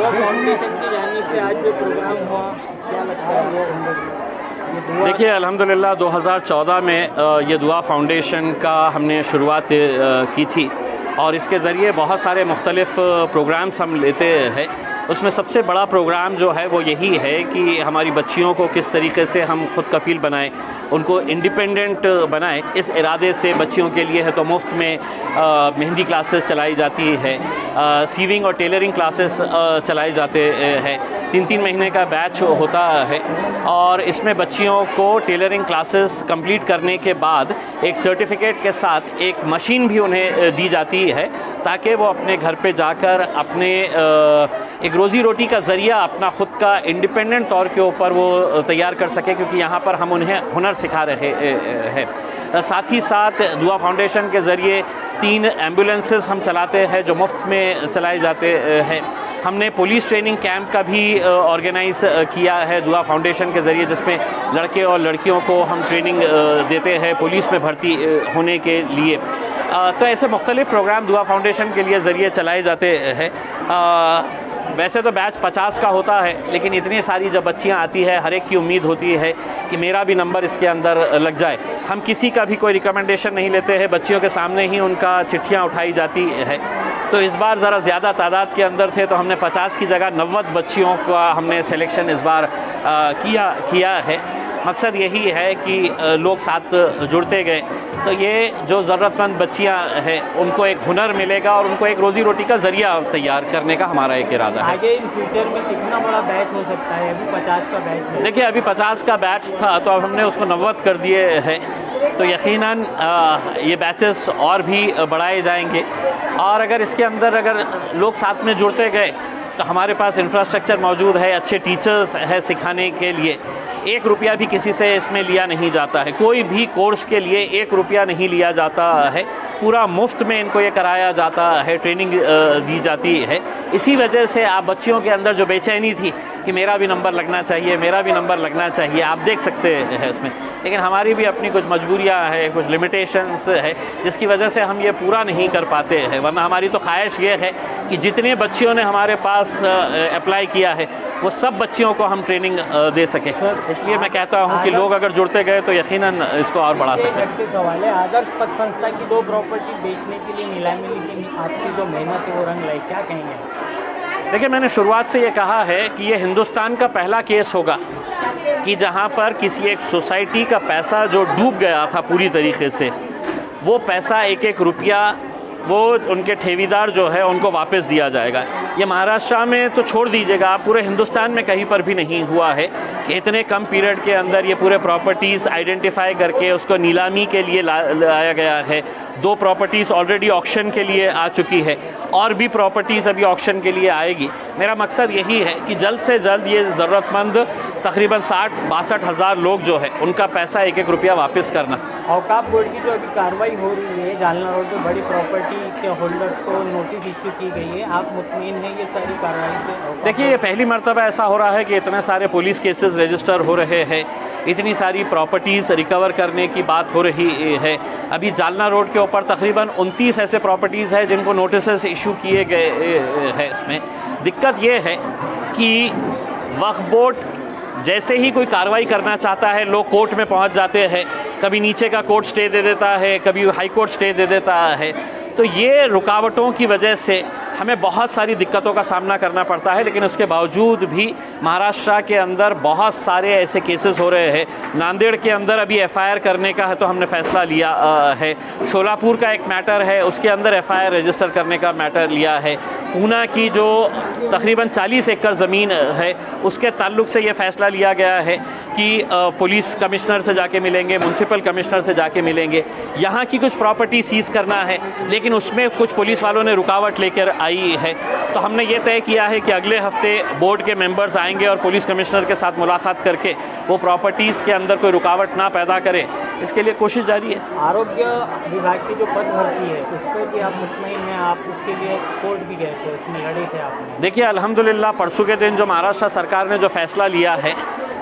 दुआ फाउंडेशन की जानिब से आज जो प्रोग्राम हुआ, क्या लगता है? देखिए, अल्हम्दुलिल्लाह 2014 में ये दुआ फाउंडेशन का हमने शुरुआत की थी और इसके ज़रिए बहुत सारे मुख्तलिफ़ प्रोग्राम्स हम लेते हैं। उसमें सबसे बड़ा प्रोग्राम जो है वो यही है कि हमारी बच्चियों को किस तरीके से हम खुद कफ़ील बनाएं, उनको इंडिपेंडेंट बनाएं। इस इरादे से बच्चियों के लिए है तो मुफ्त में मेहंदी क्लासेस चलाई जाती है, सीविंग और टेलरिंग क्लासेस चलाए जाते हैं। 3-3 महीने का बैच होता है और इसमें बच्चियों को टेलरिंग क्लासेस कंप्लीट करने के बाद एक सर्टिफिकेट के साथ एक मशीन भी उन्हें दी जाती है ताकि वो अपने घर पे जाकर अपने एक रोज़ी रोटी का ज़रिया अपना ख़ुद का इंडिपेंडेंट तौर के ऊपर वो तैयार कर सके, क्योंकि यहाँ पर हम उन्हें हुनर सिखा रहे हैं। साथ ही साथ दुआ फाउंडेशन के ज़रिए 3 एम्बुलेंसेस हम चलाते हैं जो मुफ्त में चलाए जाते हैं। हमने पुलिस ट्रेनिंग कैंप का भी ऑर्गेनाइज़ किया है दुआ फाउंडेशन के ज़रिए, जिसमें लड़के और लड़कियों को हम ट्रेनिंग देते हैं पुलिस में भर्ती होने के लिए। तो ऐसे मुख्तलिफ़ प्रोग्राम दुआ फाउंडेशन के लिए ज़रिए चलाए जाते हैं। वैसे तो बैच 50 का होता है, लेकिन इतनी सारी जब बच्चियां आती है हर एक की उम्मीद होती है कि मेरा भी नंबर इसके अंदर लग जाए। हम किसी का भी कोई रिकमेंडेशन नहीं लेते हैं, बच्चियों के सामने ही उनका चिट्ठियां उठाई जाती है। तो इस बार ज़रा ज़्यादा तादाद के अंदर थे तो हमने 50 की जगह 90 बच्चियों का हमने सिलेक्शन इस बार किया है। मकसद यही है कि लोग साथ जुड़ते गए तो ये जो ज़रूरतमंद बच्चियां हैं उनको एक हुनर मिलेगा और उनको एक रोज़ी रोटी का ज़रिया तैयार करने का हमारा एक इरादा है। आगे इन फ्यूचर में कितना बड़ा बैच हो सकता है? अभी 50 का बैच है। देखिए, अभी 50 का बैच था तो अब हमने उसको 90 कर दिए हैं, तो यकीनन ये बैचेस और भी बढ़ाए जाएंगे। और अगर इसके अंदर अगर लोग साथ में जुड़ते गए तो हमारे पास इंफ्रास्ट्रक्चर मौजूद है, अच्छे टीचर्स हैं सिखाने के लिए। 1 रुपया भी किसी से इसमें लिया नहीं जाता है, कोई भी कोर्स के लिए 1 रुपया नहीं लिया जाता है, पूरा मुफ्त में इनको ये कराया जाता है, ट्रेनिंग दी जाती है। इसी वजह से आप बच्चियों के अंदर जो बेचैनी थी कि मेरा भी नंबर लगना चाहिए, मेरा भी नंबर लगना चाहिए, आप देख सकते हैं इसमें। लेकिन हमारी भी अपनी कुछ मजबूरियां हैं, कुछ लिमिटेशंस है, जिसकी वजह से हम ये पूरा नहीं कर पाते हैं। वरना हमारी तो ख्वाहिश ये है कि जितने बच्चियों ने हमारे पास अप्लाई किया है वो सब बच्चियों को हम ट्रेनिंग दे सकें। इसलिए मैं कहता हूँ कि लोग अगर जुड़ते गए तो यकीनन इसको और बढ़ा सकें। सवाल है, आदर्श पथ संस्था की 2 प्रॉपर्टी बेचने के लिए नीलामी की आपकी जो मेहनत है वो रंग लाई, क्या कहेंगे? देखिए, मैंने शुरुआत से ये कहा है कि ये हिंदुस्तान का पहला केस होगा कि जहाँ पर किसी एक सोसाइटी का पैसा जो डूब गया था पूरी तरीके से, वो पैसा 1-1 रुपया वो उनके ठेवीदार जो है उनको वापस दिया जाएगा। ये महाराष्ट्र में तो छोड़ दीजिएगा, आप पूरे हिंदुस्तान में कहीं पर भी नहीं हुआ है कि इतने कम पीरियड के अंदर ये पूरे प्रॉपर्टीज़ आइडेंटिफाई करके उसको नीलामी के लिए लाया गया है। 2 प्रॉपर्टीज़ ऑलरेडी ऑक्शन के लिए आ चुकी है और भी प्रॉपर्टीज़ अभी ऑक्शन के लिए आएगी। मेरा मकसद यही है कि जल्द से जल्द ये ज़रूरतमंद तकरीबन 60-62 हज़ार लोग जो है उनका पैसा 1-1 रुपया वापस करना। औकाफ बोर्ड की जो अभी कार्रवाई हो रही है, जालना रोड में बड़ी प्रॉपर्टी के होल्डर्स को नोटिस इश्यू की गई है, आप मुतमईन हैं ये सारी कार्रवाई से? देखिए, ये पहली मरतबा ऐसा हो रहा है कि इतने सारे पुलिस केसेस रजिस्टर हो रहे हैं, इतनी सारी प्रॉपर्टीज़ रिकवर करने की बात हो रही है। अभी जालना रोड के ऊपर तकरीबन 29 ऐसे प्रॉपर्टीज़ हैं जिनको नोटिस इशू किए गए हैं। इसमें दिक्कत ये है कि वक्फ बोर्ड जैसे ही कोई कार्रवाई करना चाहता है लोग कोर्ट में पहुंच जाते हैं, कभी नीचे का कोर्ट स्टे दे देता है, कभी हाई कोर्ट स्टे दे देता है। तो ये रुकावटों की वजह से हमें बहुत सारी दिक्कतों का सामना करना पड़ता है, लेकिन उसके बावजूद भी महाराष्ट्र के अंदर बहुत सारे ऐसे केसेस हो रहे हैं। नांदेड़ के अंदर अभी FIR करने का है तो हमने फ़ैसला लिया है। शोलापुर का एक मैटर है, उसके अंदर FIR रजिस्टर करने का मैटर लिया है। पूना की जो तकरीबन 40 एकड़ ज़मीन है उसके ताल्लुक़ से ये फ़ैसला लिया गया है कि पुलिस कमिश्नर से जाके मिलेंगे, म्यूनसिपल कमिश्नर से जाके मिलेंगे। यहाँ की कुछ प्रॉपर्टी सीज़ करना है, लेकिन उसमें कुछ पुलिस वालों ने रुकावट लेकर आई है। तो हमने ये तय किया है कि अगले हफ्ते बोर्ड के मेंबर्स आएंगे और पुलिस कमिश्नर के साथ मुलाकात करके वो प्रॉपर्टीज़ के अंदर कोई रुकावट ना पैदा करे, इसके लिए कोशिश जारी है। आरोग्य विभाग की जो पद भर्ती है उस पर भी आप मुतमईन हैं? आप उसके लिए कोर्ट भी गए थे, उसमें लड़े थे आपने? देखिए, अल्हम्दुलिल्लाह परसों के दिन जो महाराष्ट्र सरकार ने जो फ़ैसला लिया है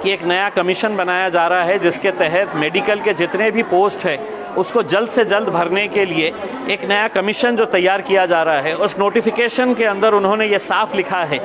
कि एक नया कमीशन बनाया जा रहा है जिसके तहत मेडिकल के जितने भी पोस्ट है उसको जल्द से जल्द भरने के लिए एक नया कमीशन जो तैयार किया जा रहा है, उस नोटिफिकेशन के अंदर उन्होंने ये साफ लिखा है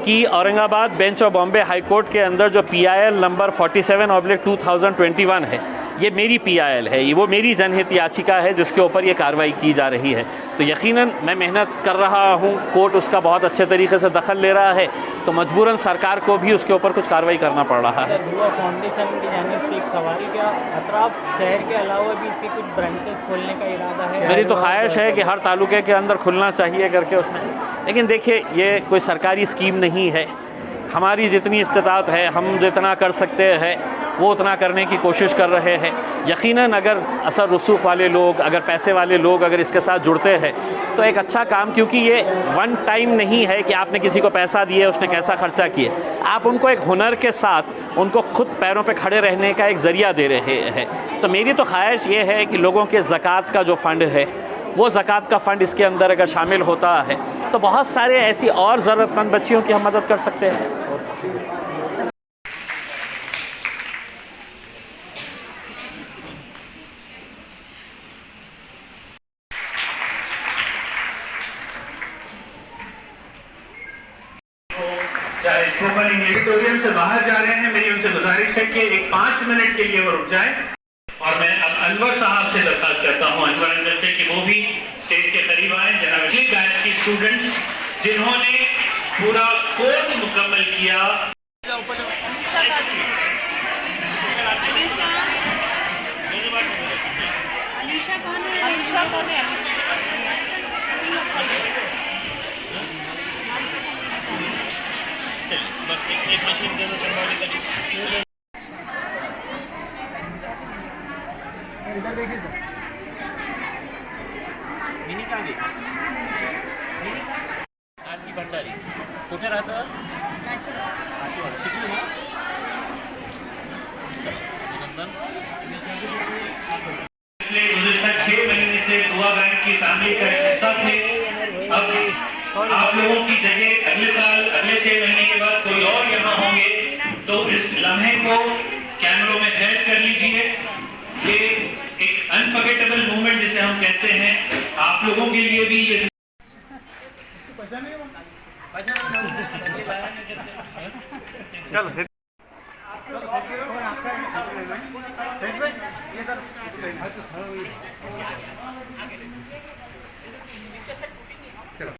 कि Aurangabad bench of Bombay high court के अंदर जो PIL नंबर 47/2021 है, ये मेरी PIL है, ये वो मेरी जनहित याचिका है जिसके ऊपर ये कार्रवाई की जा रही है। तो यकीनन मैं मेहनत कर रहा हूँ, कोर्ट उसका बहुत अच्छे तरीके से दखल ले रहा है, तो मजबूरन सरकार को भी उसके ऊपर कुछ कार्रवाई करना पड़ रहा है। दुआ फाउंडेशन की जानिब से एक सवाल, क्या अतराफ शहर के अलावा भी इसके कुछ ब्रांचेस खोलने का इरादा है? मेरी तो ख्वाहिश है कि हर तालुके के अंदर खुलना चाहिए करके उसमें, लेकिन देखिए ये कोई सरकारी स्कीम नहीं है। हमारी जितनी इस्तिताअत है, हम जितना कर सकते हैं वो उतना करने की कोशिश कर रहे हैं। यकीनन अगर असर रसूख वाले लोग, अगर पैसे वाले लोग अगर इसके साथ जुड़ते हैं तो एक अच्छा काम, क्योंकि ये वन टाइम नहीं है कि आपने किसी को पैसा दिए उसने कैसा खर्चा किए, आप उनको एक हुनर के साथ उनको खुद पैरों पे खड़े रहने का एक ज़रिया दे रहे हैं। तो मेरी तो ख्वाहिश ये है कि लोगों के ज़कात का जो फ़ंड है, वो ज़कात का फ़ंड इसके अंदर अगर शामिल होता है तो बहुत सारे ऐसी और ज़रूरतमंद बच्चियों की हम मदद कर सकते हैं। चाहे स्पोकन ऑडिटोरियम से बाहर जा रहे हैं, मेरी उनसे गुजारिश है कि एक 5 मिनट के लिए वो रुक जाए। और मैं अब अनवर साहब से दरखास्त करता हूं, अनवर अंदर से, कि वो भी स्टेज के करीब आए। जनाब पिछली बैच की स्टूडेंट्स जिन्होंने पूरा कोर्स मुकम्मल किया। इधर देखिए सर, मिनी कहाँ गई? आरती भंडारी कुठे राहतं? काचीवाडा. शिकली ना? चला, अभिनंदन. पिछले गुज़िश्ता 6 महीने से दुआ बैंक की फैमिली का हिस्सा थे। अब आप लोगों की जगह अगले साल, अगले 6 महीने के बाद कोई और यहाँ होंगे, तो इस लम्हे को कैमरों में कैद कर लीजिए। ये एक अनफॉरगेटेबल मोमेंट जिसे हम कहते हैं, आप लोगों के लिए भी ये ये